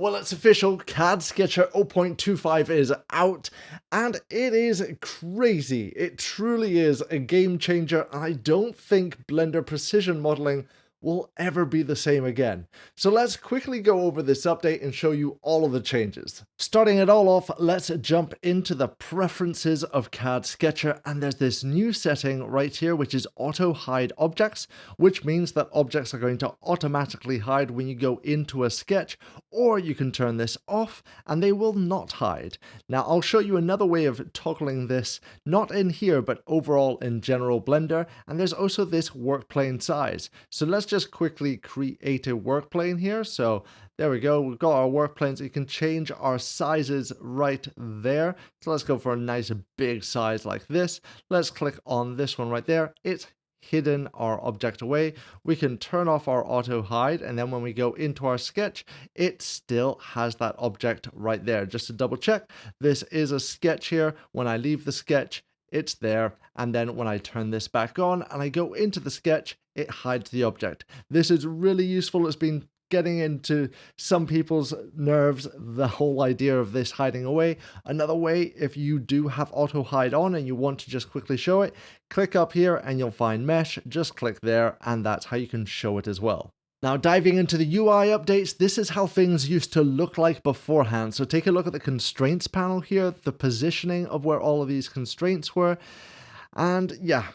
Well, it's official, CAD Sketcher 0.25 is out, and it is crazy. It truly is a game changer, and I don't think Blender Precision Modeling will ever be the same again. So let's quickly go over this update and show you all of the changes. Starting it all off, let's jump into the preferences of CAD Sketcher, and there's this new setting right here which is auto hide objects, which means that objects are going to automatically hide when you go into a sketch, or you can turn this off and they will not hide. Now I'll show you another way of toggling this, not in here but overall in general Blender, and there's also this work plane size. So let's just quickly create a work plane here. So there we go, we've got our work planes. You can change our sizes right there. So let's go for a nice big size like this. Let's click on this one right there. It's hidden our object away. We can turn off our auto hide, and then when we go into our sketch, it still has that object right there. Just to double check, this is a sketch here. When I leave the sketch, it's there, and then when I turn this back on and I go into the sketch, it hides the object. This is really useful. It's been getting into some people's nerves, the whole idea of this hiding away. Another way, if you do have auto hide on and you want to just quickly show it, click up here and you'll find mesh, just click there, and that's how you can show it as well. Now diving into the UI updates, this is how things used to look like beforehand. So take a look at the constraints panel here, the positioning of where all of these constraints were. And yeah,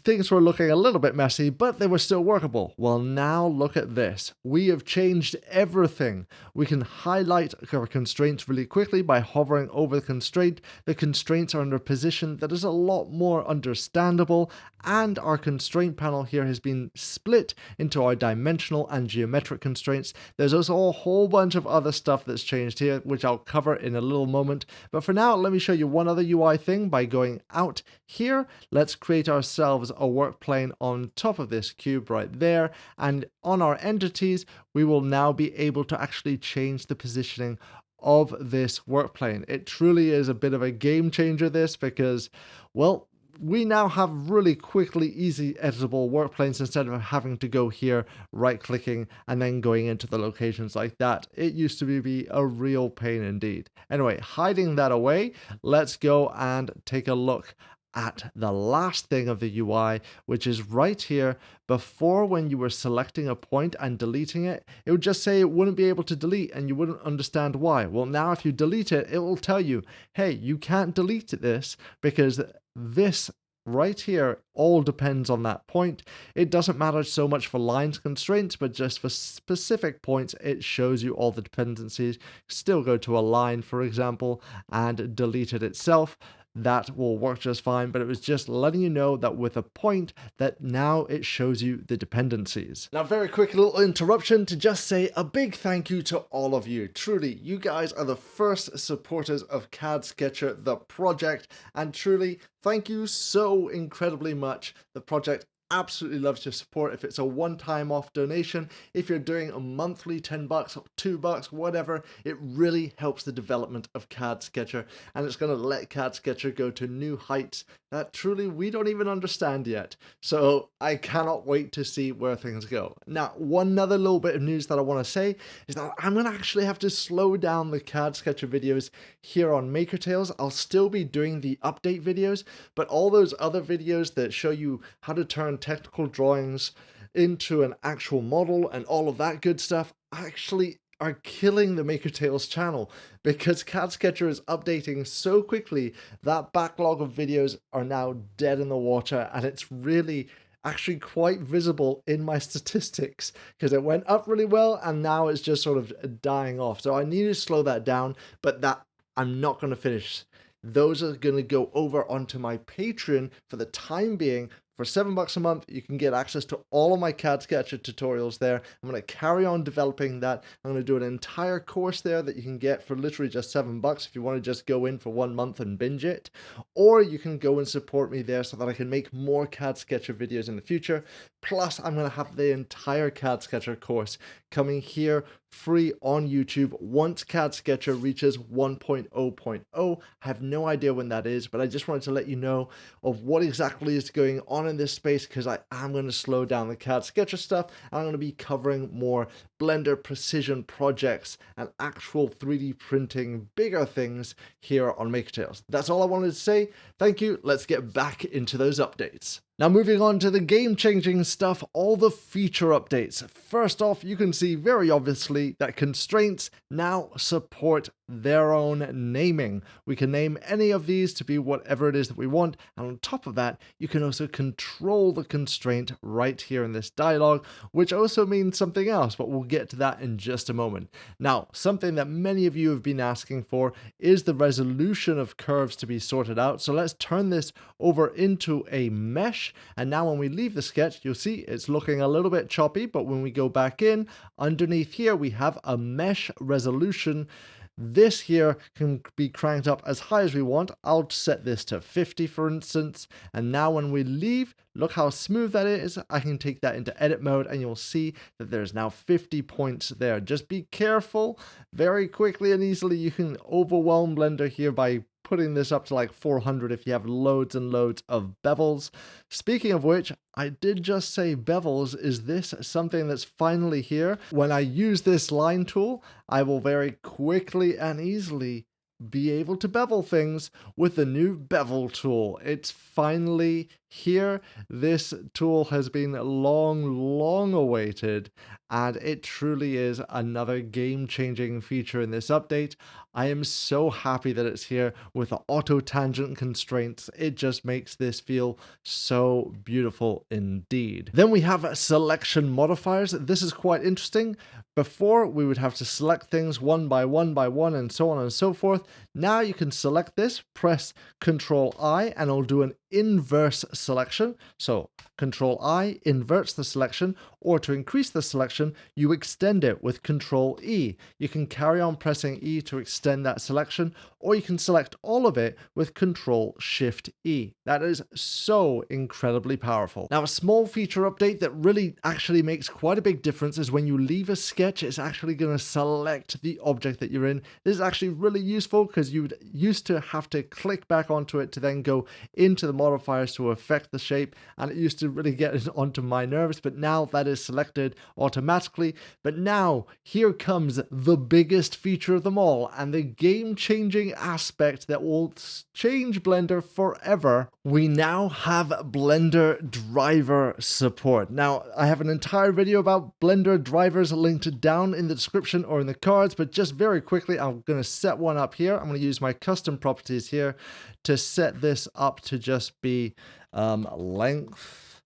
things were looking a little bit messy, but they were still workable. Well, now look at this. We have changed everything. We can highlight our constraints really quickly by hovering over the constraint. The constraints are in a position that is a lot more understandable, and our constraint panel here has been split into our dimensional and geometric constraints. There's also a whole bunch of other stuff that's changed here, which I'll cover in a little moment. But for now, let me show you one other UI thing by going out here. Let's create ourselves a work plane on top of this cube right there, and on our entities we will now be able to actually change the positioning of this work plane. It truly is a bit of a game changer, this, because, well, we now have really quickly easy editable work planes instead of having to go here, right clicking and then going into the locations like that. It used to be a real pain indeed. Anyway, hiding that away, let's go and take a look at the last thing of the UI, which is right here. Before, when you were selecting a point and deleting it, it would just say it wouldn't be able to delete and you wouldn't understand why. Well, now if you delete it, it will tell you, hey, you can't delete this because this right here all depends on that point. It doesn't matter so much for lines constraints, but just for specific points, it shows you all the dependencies. Still go to a line, for example, and delete it itself. That will work just fine, but it was just letting you know that with a point that now it shows you the dependencies. Now, very quick little interruption to just say a big thank you to all of you. Truly, you guys are the first supporters of CAD Sketcher, the project, and truly, thank you so incredibly much. The project absolutely loves your support. If it's a one-time off donation, if you're doing a monthly $10 or $2, whatever, it really helps the development of CAD Sketcher, and it's going to let CAD Sketcher go to new heights that truly we don't even understand yet. So I cannot wait to see where things go. Now, one other little bit of news that I want to say is that I'm going to actually have to slow down the CAD Sketcher videos here on Maker Tales. I'll still be doing the update videos, but all those other videos that show you how to turn technical drawings into an actual model and all of that good stuff actually are killing the Maker Tales channel, because CAD Sketcher is updating so quickly that backlog of videos are now dead in the water, and it's really actually quite visible in my statistics because it went up really well and now it's just sort of dying off. So I need to slow that down, but that I'm not going to finish. Those are going to go over onto my Patreon for the time being. For $7 a month, you can get access to all of my CAD Sketcher tutorials there. I'm going to carry on developing that. I'm going to do an entire course there that you can get for literally just $7 if you want to just go in for 1 month and binge it. Or you can go and support me there so that I can make more CAD Sketcher videos in the future. Plus, I'm going to have the entire CAD Sketcher course coming here free on YouTube once CAD Sketcher reaches 1.0.0. I have no idea when that is, but I just wanted to let you know of what exactly is going on in this space, because I am going to slow down the CAD Sketcher stuff, and I'm going to be covering more Blender precision projects and actual 3D printing bigger things here on Maker Tales. That's all I wanted to say. Thank you. Let's get back into those updates. Now moving on to the game-changing stuff, all the feature updates. First off, you can see very obviously that constraints now support their own naming. We can name any of these to be whatever it is that we want, and on top of that, you can also control the constraint right here in this dialog, which also means something else, but we'll get to that in just a moment. Now, something that many of you have been asking for is the resolution of curves to be sorted out, so let's turn this over into a mesh. And now when we leave the sketch, you'll see it's looking a little bit choppy, but when we go back in, underneath here, we have a mesh resolution. This here can be cranked up as high as we want. I'll set this to 50, for instance. And now when we leave, look how smooth that is. I can take that into edit mode and you'll see that there's now 50 points there. Just be careful. Very quickly and easily, you can overwhelm Blender here by putting this up to like 400 if you have loads and loads of bevels. Speaking of which, I did just say bevels. Is this something that's finally here? When I use this line tool, I will very quickly and easily be able to bevel things with the new bevel tool. It's finally here. This tool has been long awaited, and it truly is another game-changing feature in this update. I am so happy that it's here with the auto tangent constraints. It just makes this feel so beautiful indeed. Then we have selection modifiers. This is quite interesting. Before, we would have to select things one by one and so on and so forth. Now you can select this, press Control I, and it'll do an inverse selection. So Control I inverts the selection, or to increase the selection, you extend it with Control E. You can carry on pressing E to extend that selection, or you can select all of it with Control Shift E. That is so incredibly powerful. Now, a small feature update that really actually makes quite a big difference is when you leave a sketch, it's actually going to select the object that you're in. This is actually really useful because you used to have to click back onto it to then go into the modifiers to affect the shape, and it used to really get onto my nerves, but now that is selected automatically. But now here comes the biggest feature of them all, and the game-changing aspect that will change Blender forever. We now have Blender driver support. Now, I have an entire video about Blender drivers linked down in the description or in the cards, but just very quickly, I'm going to set one up here. I'm going to use my custom properties here to set this up to just be length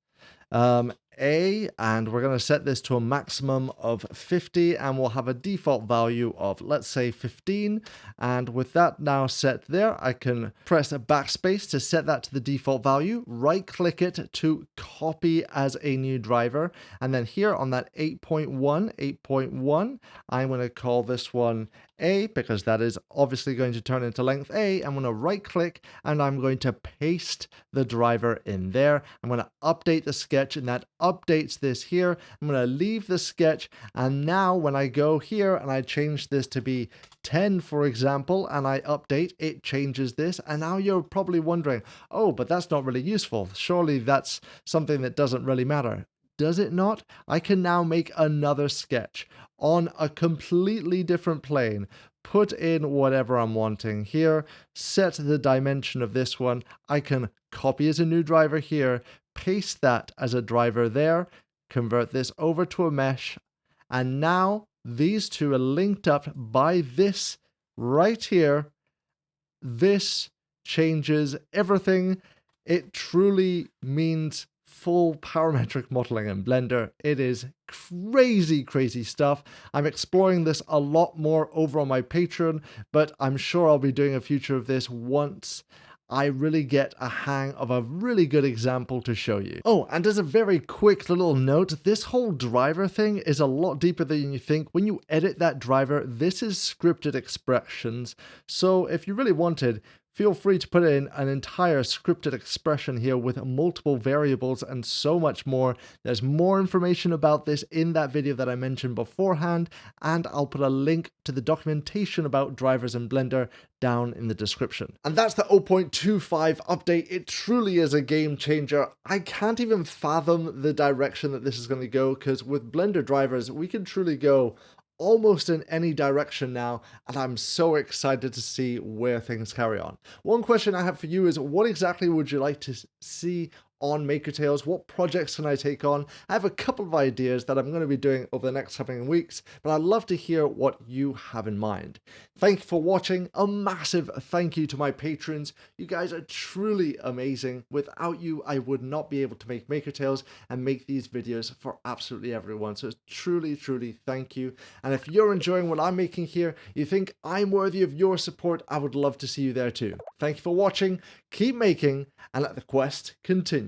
A, and we're going to set this to a maximum of 50, and we'll have a default value of, let's say, 15. And with that now set there, I can press a backspace to set that to the default value, right click it to copy as a new driver, and then here on that 8.1, I'm going to call this one A, because that is obviously going to turn into length A. I'm going to right click and I'm going to paste the driver in there. I'm going to update the sketch, and that updates this here. I'm going to leave the sketch, and now when I go here and I change this to be 10, for example, and I update, it changes this. And now you're probably wondering, oh, but that's not really useful. Surely that's something that doesn't really matter. Does it not? I can now make another sketch on a completely different plane, put in whatever I'm wanting here, set the dimension of this one. I can copy as a new driver here, paste that as a driver there, convert this over to a mesh, and now these two are linked up by this right here. This changes everything. It truly means full parametric modeling in Blender. It is crazy stuff. I'm exploring this a lot more over on my Patreon, but I'm sure I'll be doing a future of this once I really get a hang of a really good example to show you. Oh, and as a very quick little note, this whole driver thing is a lot deeper than you think. When you edit that driver, this is scripted expressions. So if you really wanted, feel free to put in an entire scripted expression here with multiple variables and so much more. There's more information about this in that video that I mentioned beforehand, and I'll put a link to the documentation about drivers in Blender down in the description. And that's the 0.25 update. It truly is a game changer. I can't even fathom the direction that this is going to go, because with Blender drivers, we can truly go almost in any direction now, and I'm so excited to see where things carry on. One question I have for you is, what exactly would you like to see on Maker Tales? What projects can I take on? I have a couple of ideas that I'm going to be doing over the next coming weeks, but I'd love to hear what you have in mind. Thank you for watching. A massive thank you to my patrons. You guys are truly amazing. Without you, I would not be able to make Maker Tales and make these videos for absolutely everyone. So truly, truly thank you. And if you're enjoying what I'm making here, you think I'm worthy of your support, I would love to see you there too. Thank you for watching. Keep making, and let the quest continue.